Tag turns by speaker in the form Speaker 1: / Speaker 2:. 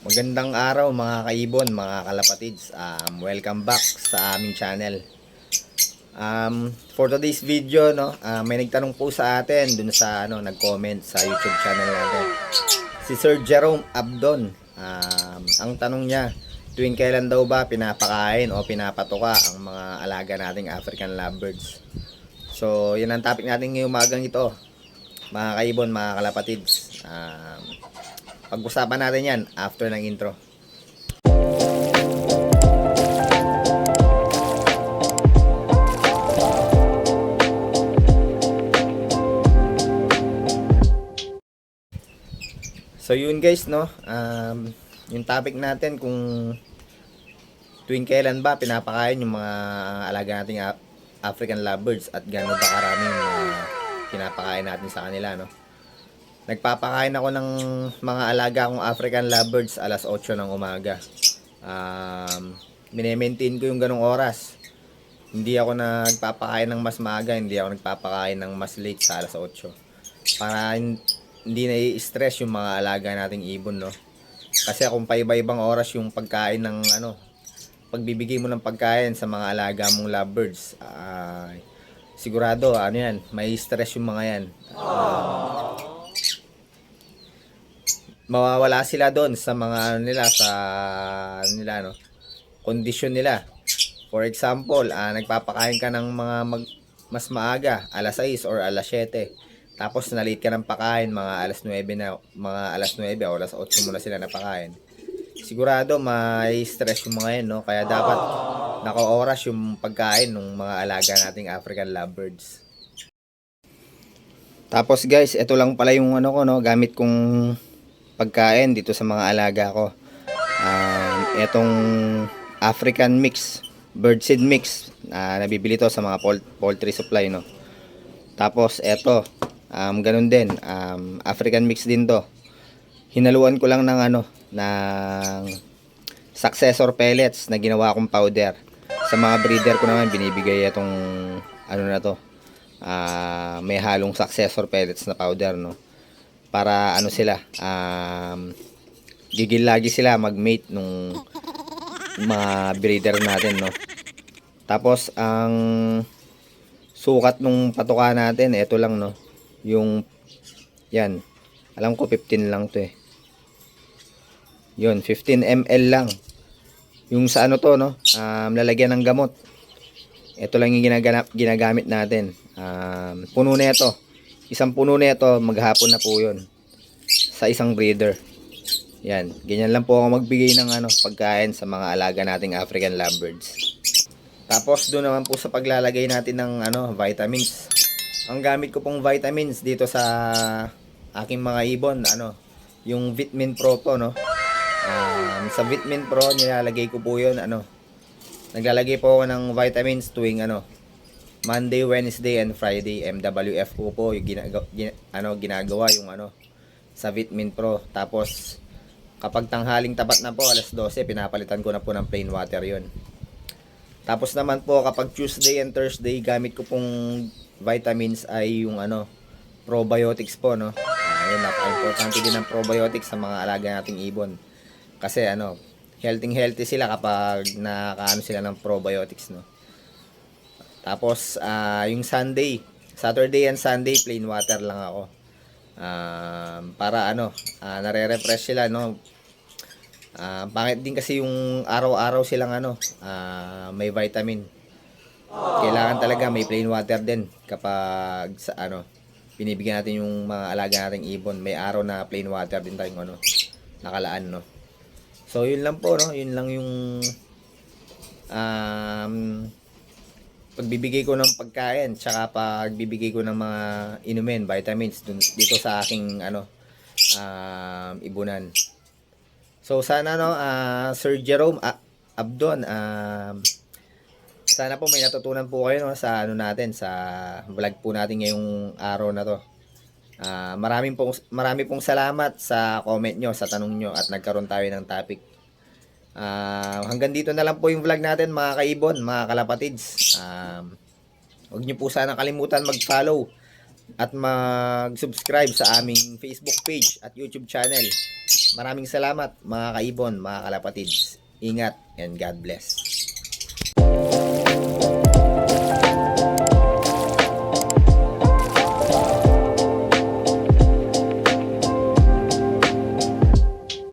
Speaker 1: Magandang araw mga kaibon, mga kalapatids. Welcome back sa aming channel. For today's video, no, may nagtanong po sa atin dun sa nag-comment sa YouTube channel natin. Si Sir Jerome Abdon. Ang tanong niya, tuwing kailan daw ba pinapakain o pinapatuka ang mga alaga nating African lovebirds? So, yun ang topic natin ngayong umagang ito. Mga kaibon, mga kalapatids. Pag-usapan natin yan after ng intro. So yun guys, no, yung topic natin kung tuwing kailan ba pinapakain yung mga alaga nating African lovebirds at gaano ba karaming pinapakain natin sa kanila, no. Nagpapakain ako ng mga alaga kong African lovebirds alas 8 ng umaga. Mine-maintain ko yung ganong oras. Hindi ako nagpapakain ng mas maaga, hindi ako nagpapakain ng mas late sa alas 8. Para hindi na-i-stress yung mga alaga nating ibon, no. Kasi kung paiba-ibang oras yung pagkain ng pagbibigay mo ng pagkain sa mga alaga mong lovebirds, sigurado yan, may stress yung mga yan. Mawawala sila doon sa mga kondisyon nila. For example, nagpapakain ka ng mga mas maaga, alas 6 or alas 7. Tapos na-late ka ng pakain, mga alas 9 o alas 8 mo na sila napakain. Sigurado may stress yung mga yan, no? Kaya dapat naka-oras yung pagkain ng mga alaga nating African lovebirds. Tapos guys, ito lang pala yung gamit kong pagkain dito sa mga alaga ko. Etong African mix, birdseed mix, nabibili to sa mga poultry supply, no. Tapos eto, ganun din, African mix din to. Hinaluan ko lang ng ng successor pellets na ginawa kong powder. Sa mga breeder ko naman binibigay itong na to. May halong successor pellets na powder, no. Para sila, gigil lagi sila mag-mate nung mga breeder natin, no. Tapos ang sukat nung patuka natin, ito lang, no. Yung yan, alam ko 15 lang to eh. Yun, 15 ml lang. Yung sa to, no, lalagyan ng gamot. Ito lang yung ginagamit natin. Puno na ito. Isang puno na ito, maghapon na po yun. Sa isang breeder. Yan, ganyan lang po ako magbigay ng pagkain sa mga alaga nating African lovebirds. Tapos doon naman po sa paglalagay natin ng vitamins. Ang gamit ko pong vitamins dito sa aking mga ibon, yung Vitamin Pro po, no. Sa Vitamin Pro nilalagay ko po yun, naglalagay po ako ng vitamins tuwing Monday, Wednesday, and Friday. MWF po yung ginagawa yung sa Vitamin Pro. Tapos kapag tanghaling tapat na po, alas 12, pinapalitan ko na po ng plain water yun. Tapos naman po kapag Tuesday and Thursday, gamit ko pong vitamins ay yung probiotics po, no. Yun, napaka-importante din ng probiotics sa mga alaga nating ibon. Kasi healthy sila kapag sila ng probiotics, no. Tapos yung Saturday and Sunday, plain water lang ako. Para nare-refresh sila, no. Pangit din kasi yung araw-araw silang may vitamin. Kailangan talaga may plain water din kapag binibigyan natin yung mga alaga nating ibon. May araw na plain water din tayong nakalaan, no. So yun lang po, no. Yun lang yung pagbibigay ko ng pagkain, tsaka pagbibigay ko ng mga inumin, vitamins dito sa aking ibunan. So sana Sir Jerome Abdon, sana po may natutunan po kayo, no, sa natin, sa vlog po natin ngayong araw na to. Marami pong salamat sa comment nyo, sa tanong nyo, at nagkaroon tayo ng topic. Hanggang dito na lang po yung vlog natin, mga kaibon, mga kalapatids. Huwag nyo po sana kalimutan mag-follow at mag-subscribe sa aming Facebook page at YouTube channel. Maraming salamat mga kaibon, mga kalapatids. Ingat and God bless.